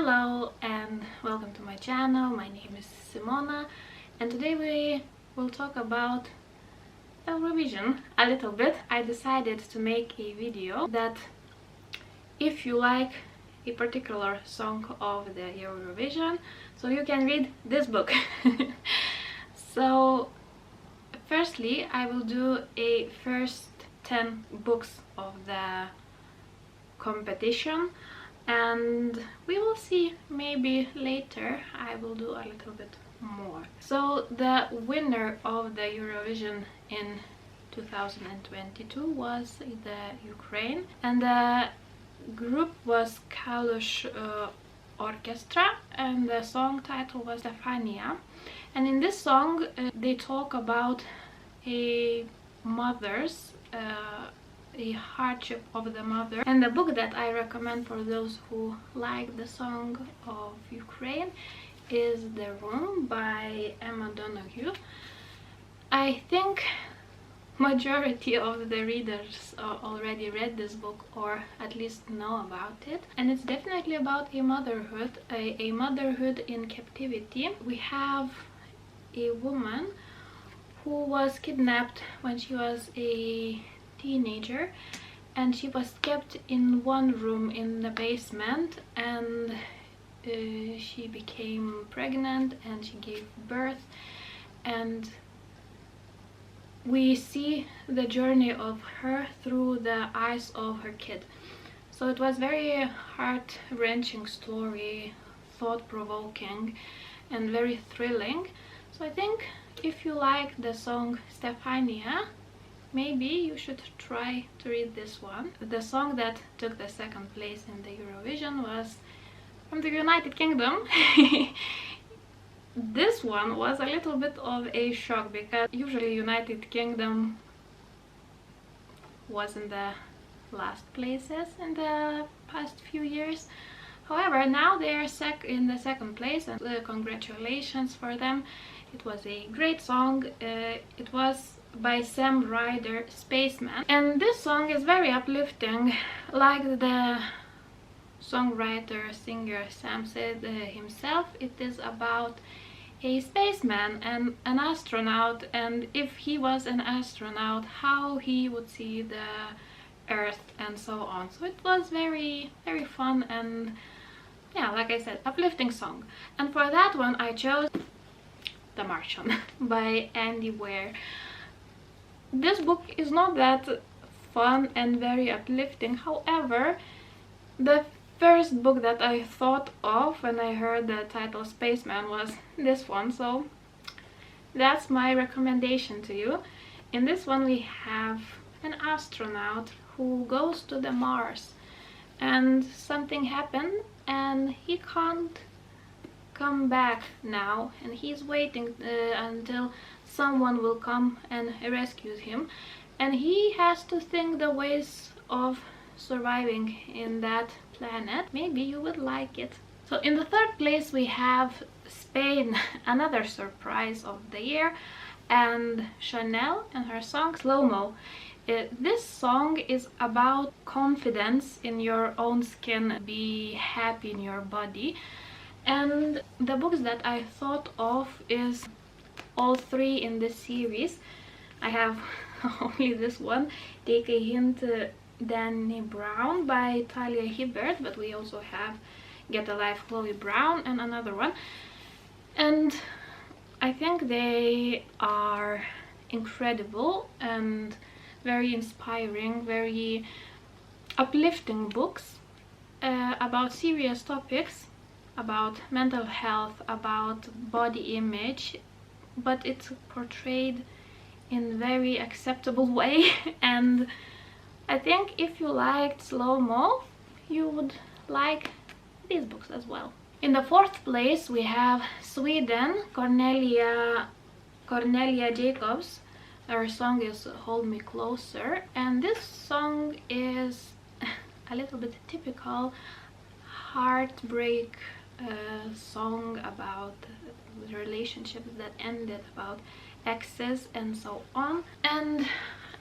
Hello and welcome to my channel. My name is Simona and today we will talk about Eurovision a little bit. I decided to make a video that if you like a particular song of the Eurovision, so you can read this book. So firstly I will do a first 10 books of the competition, and we will see, maybe later I will do a little bit more. So the winner of the Eurovision in 2022 was the Ukraine, and the group was Kalush Orchestra, and the song title was Stefania. And in this song they talk about a mother's a hardship of the mother. And the book that I recommend for those who like the song of Ukraine is The Room by Emma Donoghue. I think majority of the readers already read this book, or at least know about it, and it's definitely about a motherhood, a motherhood in captivity. We have a woman who was kidnapped when she was a teenager, and she was kept in one room in the basement, and she became pregnant and she gave birth, and we see the journey of her through the eyes of her kid. So it was very heart-wrenching story, thought-provoking and very thrilling. So I think if you like the song Stefania, maybe you should try to read this one. The song that took the second place in the Eurovision was from the United Kingdom. This one was a little bit of a shock, because usually United Kingdom was in the last places in the past few years. However, now they are in the second place, and congratulations for them. It was a great song. It was by Sam Ryder, Spaceman, and this song is very uplifting, like the songwriter singer Sam said himself. It is about a spaceman and an astronaut, and if he was an astronaut, how he would see the Earth and so on. So it was very fun, and yeah, like I said, uplifting song. And for that one I chose The Martian by Ware. This book is not that fun and very uplifting. However, the first book that I thought of when I heard the title Spaceman was this one, so that's my recommendation to you. In this one we have an astronaut who goes to the Mars, and something happened and he can't come back now, and he's waiting until someone will come and rescue him, and he has to think the ways of surviving in that planet. Maybe you would like it. So in the third place we have Spain, another surprise of the year, and Chanel and her song Slow-Mo. This song is about confidence in your own skin, be happy in your body. And the books that I thought of is all three in this series. I have only this one, Take a Hint, Danny Brown by Talia Hibbert, but we also have Get a Life, Chloe Brown, and another one. And I think they are incredible and very inspiring, very uplifting books about serious topics, about mental health, about body image, but it's portrayed in very acceptable way. And I think if you liked Slow-Mo, you would like these books as well. In the fourth place we have Sweden, Cornelia Jacobs. Her song is Hold Me Closer, and this song is a little bit typical heartbreak song about relationships that ended, about exes and so on. And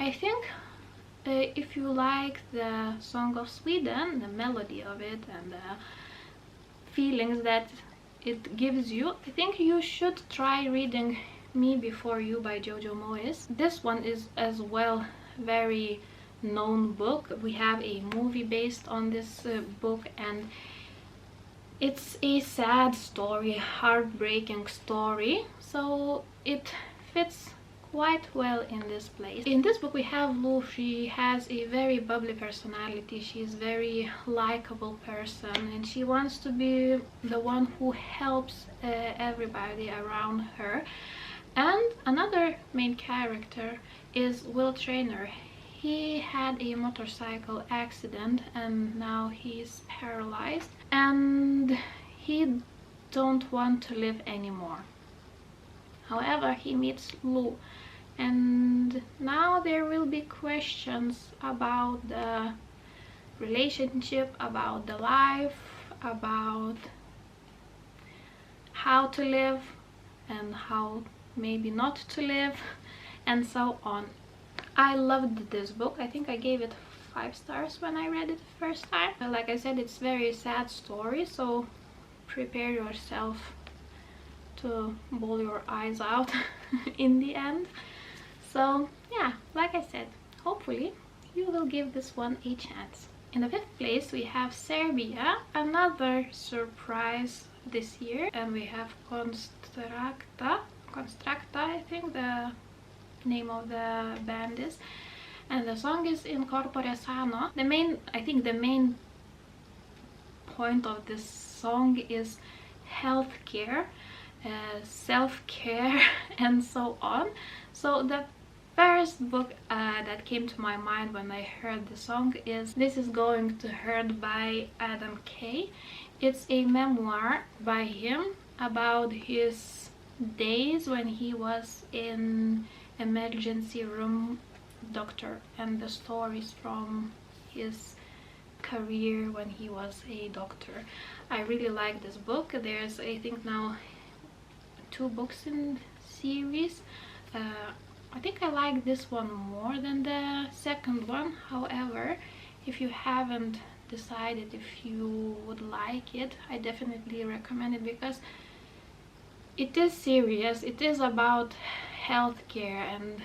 I think if you like the Song of Sweden, the melody of it and the feelings that it gives you. I think you should try reading Me Before You by Jojo Moyes. This one is as well very known book. We have a movie based on this book, and it's a sad story, heartbreaking story, so it fits quite well in this place. In this book we have Lou. She has a very bubbly personality. She's very likable person, and she wants to be the one who helps everybody around her. And another main character is Will Traynor. He had a motorcycle accident and now he's paralyzed, and he don't want to live anymore. However, he meets Lou, and now there will be questions about the relationship, about the life, about how to live and how maybe not to live, and so on. I loved this book. I think I gave it 5 stars when I read it the first time. Like I said, it's very sad story, so prepare yourself to bawl your eyes out in the end. So yeah, like I said, hopefully you will give this one a chance. In the 5th place we have Serbia, another surprise this year, and we have Constructa, I think the name of the band is, and the song is In Corpore Sano. I think the main point of this song is healthcare, self-care, and so on. So the first book that came to my mind when I heard the song is This Is Going to Hurt by Adam Kay. It's a memoir by him about his days when he was in emergency room doctor, and the stories from his career when he was a doctor. I really like this book. There's, I think, now 2 books in series. I think I like this one more than the second one. However, if you haven't decided if you would like it, I definitely recommend it, because it is serious. It is about healthcare and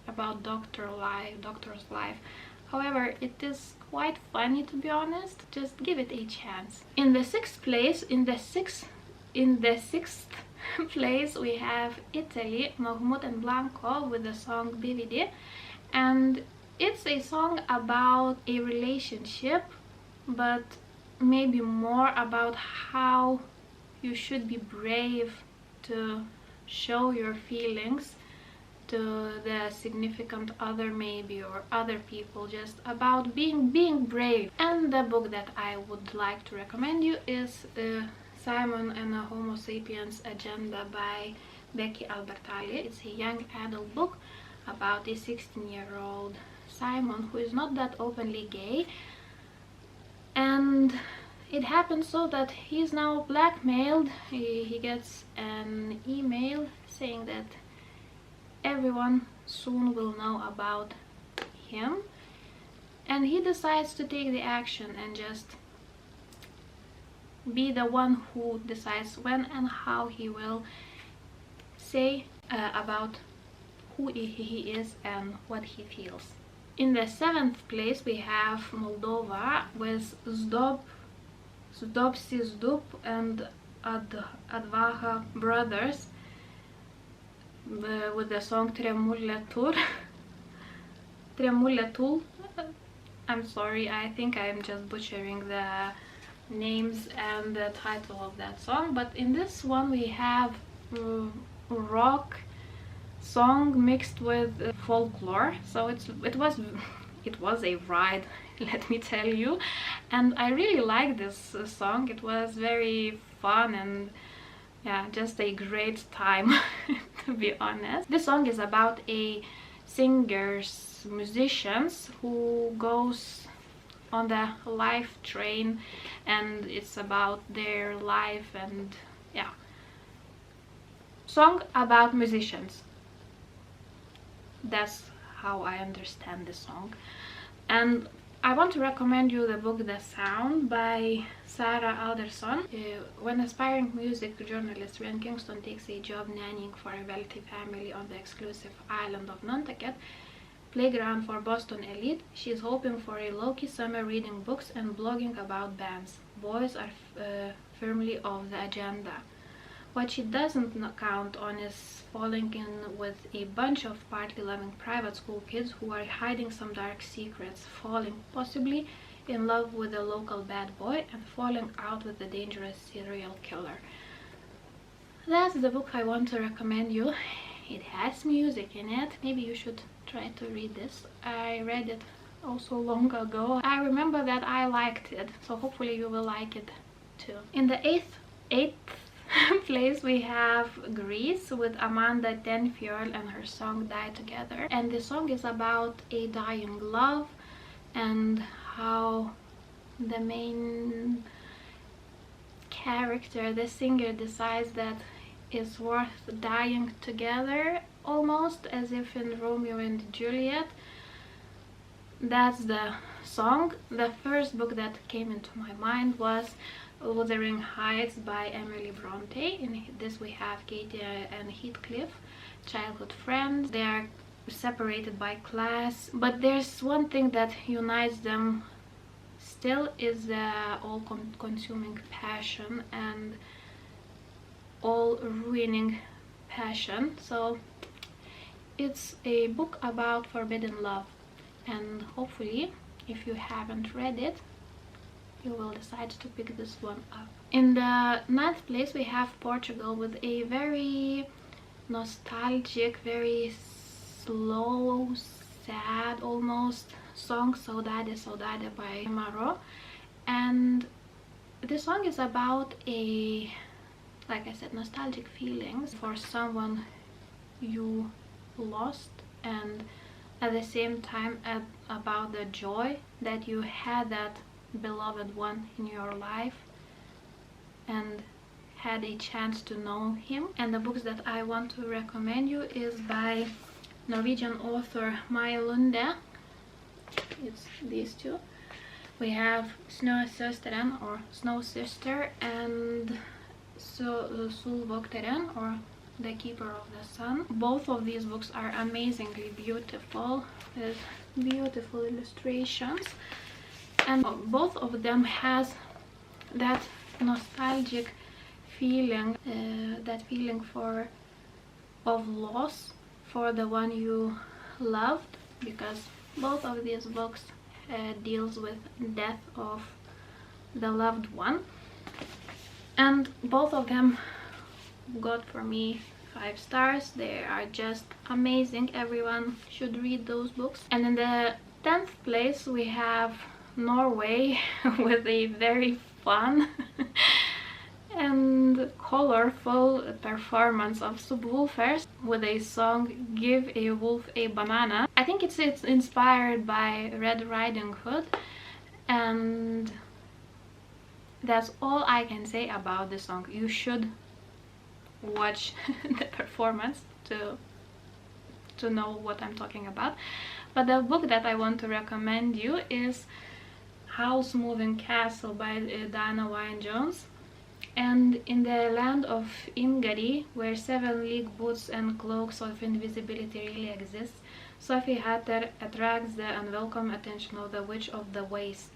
about doctor's life. However, it is quite funny, to be honest. Just give it a chance. In the 6th place, in the sixth place we have Italy, Mahmoud and Blanco with the song Bividi, and it's a song about a relationship, but maybe more about how you should be brave to show your feelings to the significant other maybe, or other people, just about being brave. And the book that I would like to recommend you is Simon and a Homo Sapiens Agenda by Becky Albertalli. It's a young adult book about a 16-year-old Simon who is not that openly gay, and it happens so that he's now blackmailed. He gets an email saying that everyone soon will know about him, and he decides to take the action and just be the one who decides when and how he will say about who he is and what he feels. In the 7th place we have Moldova with Zdob Si Zdub and Advaha Brothers with the song Tremuletul. I'm sorry, I think I'm just butchering the names and the title of that song, but in this one we have rock song mixed with folklore, so it was a ride, let me tell you, and I really like this song. It was very fun and yeah, just a great time to be honest. This song is about a musicians who goes on the life train, and it's about their life, and yeah, song about musicians. That's how I understand the song. And I want to recommend you the book The Sound by Sarah Alderson. When aspiring music journalist Ryan Kingston takes a job nannying for a wealthy family on the exclusive island of Nantucket, playground for Boston elite, she is hoping for a low-key summer reading books and blogging about bands. Boys are firmly off the agenda. What she doesn't count on is falling in with a bunch of party-loving private school kids who are hiding some dark secrets, falling possibly in love with a local bad boy, and falling out with a dangerous serial killer. That's the book I want to recommend you. It has music in it. Maybe you should try to read this. I read it also long ago. I remember that I liked it, so hopefully you will like it too. In the eighth place we have Greece with Amanda Tenfjord and her song Die Together. And the song is about a dying love and how the main character, the singer, decides that it's worth dying together, almost as if in Romeo and Juliet. That's the song. The first book that came into my mind was Wuthering Heights by Emily Bronte. In this we have Katie and Heathcliff, childhood friends. They are separated by class, but there's one thing that unites them still, is the all-consuming passion and all-ruining passion. So it's a book about forbidden love, and hopefully if you haven't read it, you will decide to pick this one up. In the ninth place we have Portugal with a very nostalgic, very slow, sad almost song, Saudade Saudade by Maro. And the song is about a, like I said, nostalgic feelings for someone you lost, and at the same time about the joy that you had that beloved one in your life and had a chance to know him. And the books that I want to recommend you is by Norwegian author Maja Lunde. It's these two. We have Snøsøsteren or Snow Sister and Solvokteren or The Keeper of the Sun. Both of these books are amazingly beautiful with beautiful illustrations, and both of them has that nostalgic feeling, that feeling of loss for the one you loved, because both of these books deals with death of the loved one, and both of them got for me 5 stars. They are just amazing. Everyone should read those books. And in the 10th place we have Norway with a very fun and colorful performance of subwoofers with a song Give a Wolf a Banana. I think it's inspired by Red Riding Hood, and that's all I can say about the song. You should watch the performance to know what I'm talking about. But the book that I want to recommend you is House Moving Castle by Diana Wynne-Jones. And in the land of Ingari, where 7-league boots and cloaks of invisibility really exist, Sophie Hatter attracts the unwelcome attention of the Witch of the Waste,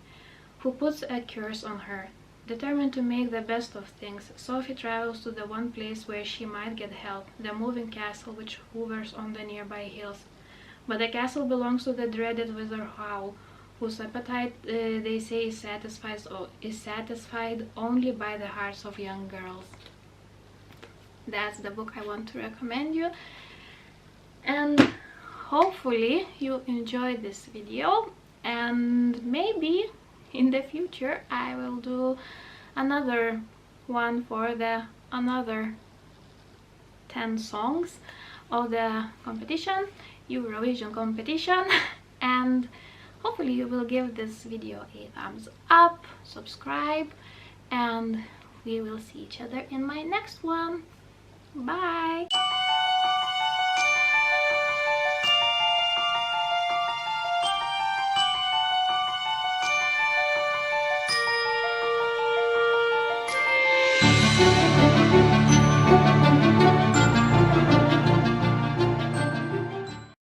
who puts a curse on her. Determined to make the best of things, Sophie travels to the one place where she might get help, the moving castle which hovers on the nearby hills. But the castle belongs to the dreaded wizard Howe, whose appetite, they say, is satisfied only by the hearts of young girls. That's the book I want to recommend you, and hopefully you enjoyed this video, and maybe in the future I will do another one for the another 10 songs of the competition, Eurovision competition. And hopefully you will give this video a thumbs up, subscribe, and we will see each other in my next one. Bye!